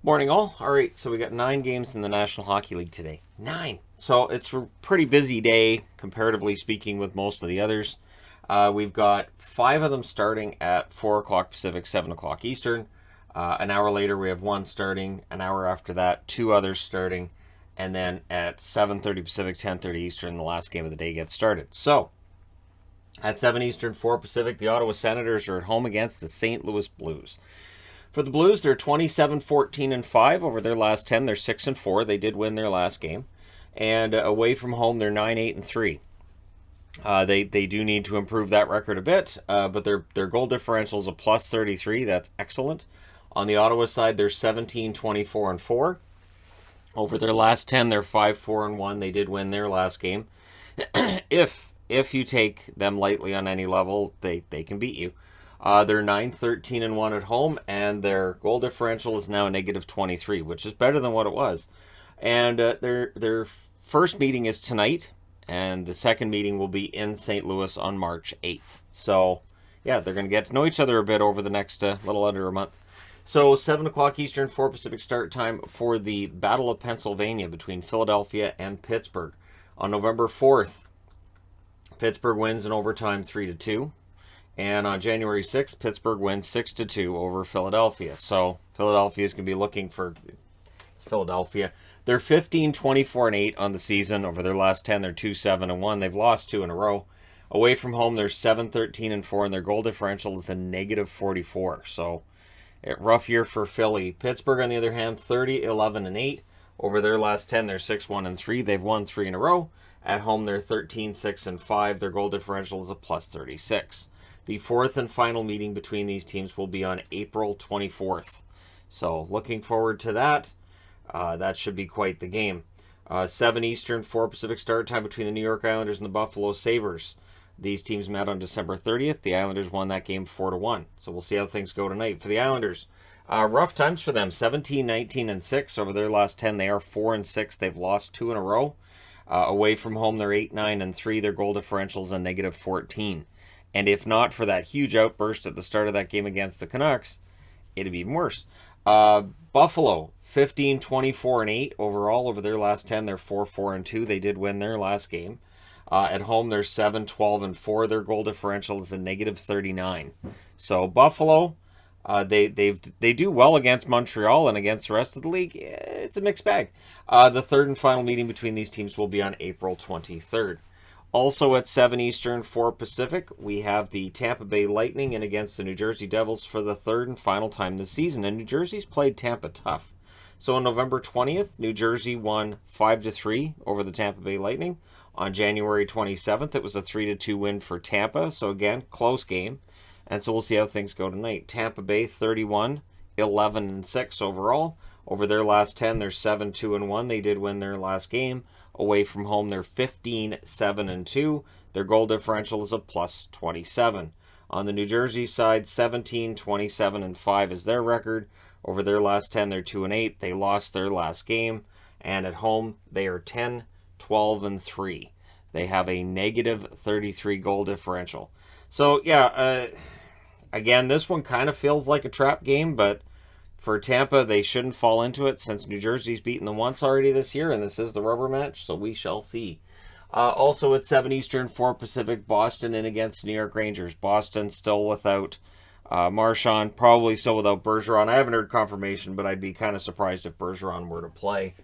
Morning, all. All right, so we got 9 games in the National Hockey League today. 9. So it's a pretty busy day, comparatively speaking, with most of the others. We've got 5 of them starting at 4 o'clock Pacific, 7 o'clock Eastern. An hour later, we have 1 starting. An hour after that, 2 others starting. And then at 7:30 Pacific, 10:30 Eastern, the last game of the day gets started. So at 7 Eastern, 4 Pacific, the Ottawa Senators are at home against the St. Louis Blues. For the Blues, they're 27-14-5 over their last 10. They're 6-4. They did win their last game. And away from home, they're 9-8-3. They do need to improve that record a bit, but their goal differential is a plus 33. That's excellent. On the Ottawa side, they're 17-24-4. Over their last 10, they're 5-4-1. They did win their last game. if you take them lightly on any level, they can beat you. They're 9-13-1 at home, and their goal differential is now a negative 23, which is better than what it was. And their first meeting is tonight, and the second meeting will be in St. Louis on March 8th. So, yeah, they're going to get to know each other a bit over the next little under a month. So 7 o'clock Eastern, 4 Pacific start time for the Battle of Pennsylvania between Philadelphia and Pittsburgh. On November 4th, Pittsburgh wins in overtime 3-2. And on January 6th, Pittsburgh wins 6-2 over Philadelphia. So Philadelphia is going to be looking for... It's Philadelphia. They're 15-24-8 on the season. Over their last 10, they're 2-7-1. They've lost 2 in a row. Away from home, they're 7-13-4, and their goal differential is a negative 44. So rough year for Philly. Pittsburgh, on the other hand, 30-11-8. Over their last 10, they're 6-1-3. They've won 3 in a row. At home, they're 13-6-5. Their goal differential is a plus 36. The fourth and final meeting between these teams will be on April 24th. So looking forward to that. That should be quite the game. 7 Eastern, 4 Pacific start time between the New York Islanders and the Buffalo Sabres. These teams met on December 30th. The Islanders won that game 4-1. So we'll see how things go tonight. For the Islanders, rough times for them. 17-19-6. Over their last 10, they are 4-6. They've lost 2 in a row. Away from home, they're 8-9-3. Their goal differential is a negative 14. And if not for that huge outburst at the start of that game against the Canucks, it'd be even worse. Buffalo, 15-24-8 overall. Over their last 10, they're 4-4-2. They did win their last game. At home, they're 7-12-4. Their goal differential is a negative 39. So Buffalo, they do well against Montreal and against the rest of the league. It's a mixed bag. The third and final meeting between these teams will be on April 23rd. Also at 7 Eastern, 4 Pacific, we have the Tampa Bay Lightning in against the New Jersey Devils for the third and final time this season. And New Jersey's played Tampa tough. So on November 20th, New Jersey won 5-3 over the Tampa Bay Lightning. On January 27th, it was a 3-2 win for Tampa. So again, close game. And so we'll see how things go tonight. Tampa Bay 31-11-6 overall. Over their last 10, they're 7-2-1. They did win their last game. Away from home, they're 15-7-2. Their goal differential is a plus 27. On the New Jersey side, 17-27-5 is their record. Over their last 10, they're 2-8. They lost their last game. And at home, they are 10-12-3. They have a negative 33 goal differential. So, yeah, again, this one kind of feels like a trap game, but for Tampa, they shouldn't fall into it since New Jersey's beaten them once already this year, and this is the rubber match, so we shall see. Also at 7 Eastern, 4 Pacific, Boston in against the New York Rangers. Boston still without Marchand, probably still without Bergeron. I haven't heard confirmation, but I'd be kind of surprised if Bergeron were to play,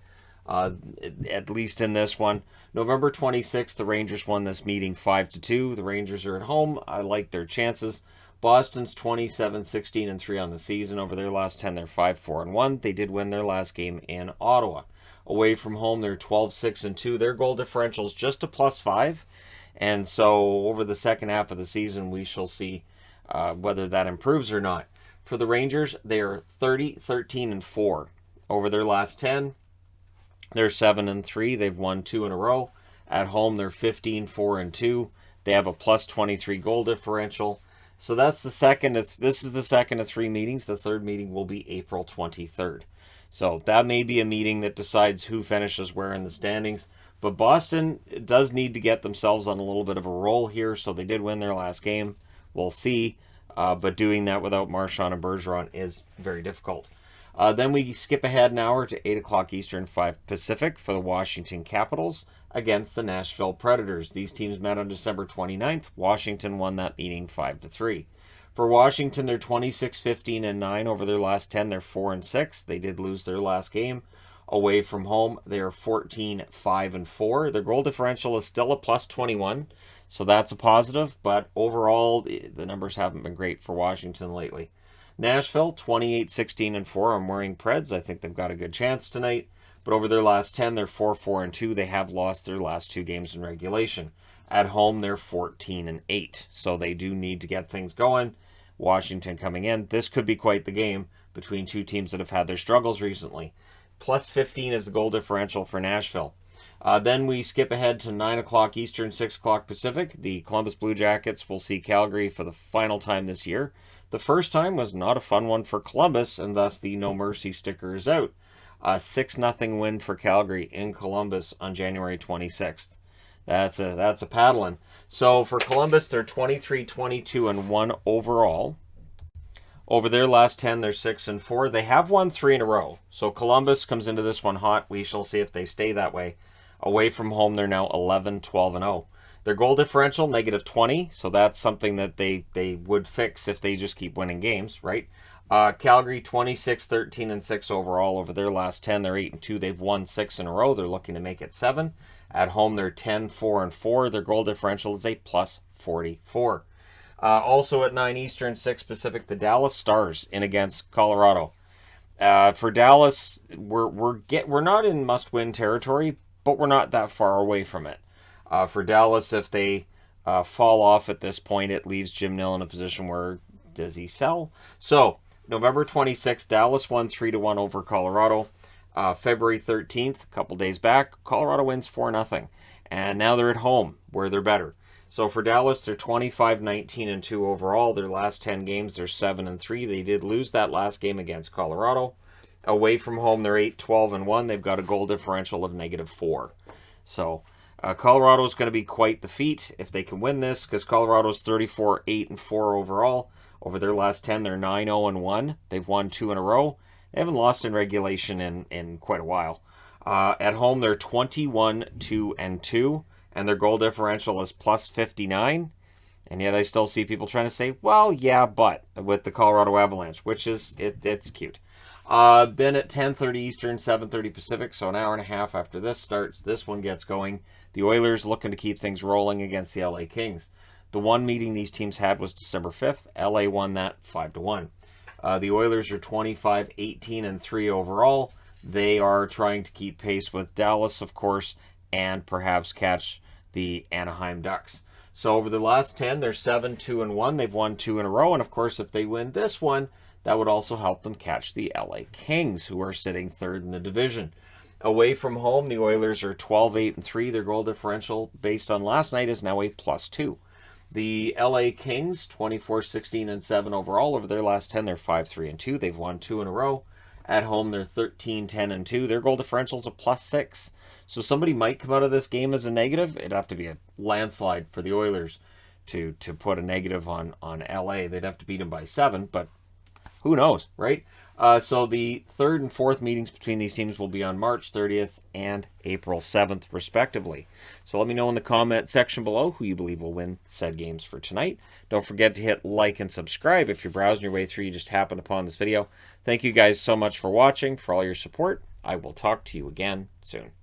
at least in this one. November 26th, the Rangers won this meeting 5-2. The Rangers are at home. I like their chances. Boston's 27-16-3 on the season. Over their last 10, they're 5-4-1. They did win their last game in Ottawa. Away from home, they're 12-6-2. Their goal differential is just a plus 5. And so over the second half of the season, we shall see whether that improves or not. For the Rangers, they are 30-13-4. Over their last 10, they're 7-3. They've won 2 in a row. At home, they're 15-4-2. They have a plus 23 goal differential. So that's the second. This is the second of 3 meetings. The third meeting will be April 23rd. So that may be a meeting that decides who finishes where in the standings. But Boston does need to get themselves on a little bit of a roll here. So they did win their last game. We'll see. but doing that without Marchand and Bergeron is very difficult. Then we skip ahead an hour to 8 o'clock Eastern, 5 Pacific for the Washington Capitals against the Nashville Predators. These teams met on December 29th. Washington won that meeting 5-3. For Washington, they're 26-15-9 over their last 10. They're 4-6. They did lose their last game away from home. They are 14-5-4. Their goal differential is still a plus 21, so that's a positive. But overall, the numbers haven't been great for Washington lately. Nashville, 28-16-4. I'm wearing Preds. I think they've got a good chance tonight. But over their last 10, they're 4-4-2. They have lost their last 2 games in regulation. At home, they're 14-8. So they do need to get things going. Washington coming in. This could be quite the game between 2 teams that have had their struggles recently. Plus 15 is the goal differential for Nashville. Then we skip ahead to 9 o'clock Eastern, 6 o'clock Pacific. The Columbus Blue Jackets will see Calgary for the final time this year. The first time was not a fun one for Columbus, and thus the no mercy sticker is out. A 6-0 win for Calgary in Columbus on January 26th. That's a paddling. So for Columbus, they're 23-22-1 overall. Over their last 10, they're 6-4. They have won 3 in a row. So Columbus comes into this one hot. We shall see if they stay that way. Away from home, they're now 11-12-0. Their goal differential, -20. So that's something that they would fix if they just keep winning games, right? Calgary, 26-13-6 overall. Over their last 10, they're 8-2. They've won 6 in a row. They're looking to make it 7. At home, they're 10-4-4. Their goal differential is a plus 44. Also at 9 Eastern, 6 Pacific, the Dallas Stars in against Colorado. For Dallas, we're not in must-win territory, but we're not that far away from it. For Dallas, if they fall off at this point, it leaves Jim Nill in a position where does he sell? So November 26th, Dallas won 3-1 over Colorado. February 13th, a couple days back, Colorado wins 4-0. And now they're at home, where they're better. So for Dallas, they're 25-19-2 overall. Their last 10 games, they're 7-3. They did lose that last game against Colorado. Away from home, they're 8-12-1. They've got a goal differential of -4. So Colorado is going to be quite the feat if they can win this, because Colorado's 34-8-4 overall. Over their last 10, they're 9-0-1. They've won 2 in a row. They haven't lost in regulation in quite a while. At home, they're 21-2-2, and their goal differential is plus 59. And yet I still see people trying to say, well, yeah, but with the Colorado Avalanche, which is, it's cute. Then at 10:30 Eastern, 7:30 Pacific, so an hour and a half after this starts, this one gets going. The Oilers looking to keep things rolling against the LA Kings. The one meeting these teams had was December 5th. LA won that 5-1. The Oilers are 25-18-3 overall. They are trying to keep pace with Dallas, of course, and perhaps catch the Anaheim Ducks. So over the last 10, they're 7-2-1. They've won 2 in a row, and of course, if they win this one, that would also help them catch the LA Kings, who are sitting 3rd in the division. Away from home, the Oilers are 12-8-3. Their goal differential, based on last night, is now a +2. The LA Kings, 24-16-7 overall. Over their last 10, they're 5-3-2. They've won 2 in a row. At home, they're 13-10-2. Their goal differential is a +6. So somebody might come out of this game as a negative. It'd have to be a landslide for the Oilers to put a negative on LA. They'd have to beat them by 7, but who knows, right? So the 3rd and 4th meetings between these teams will be on March 30th and April 7th, respectively. So let me know in the comment section below who you believe will win said games for tonight. Don't forget to hit like and subscribe if you're browsing your way through, you just happened upon this video. Thank you guys so much for watching, for all your support. I will talk to you again soon.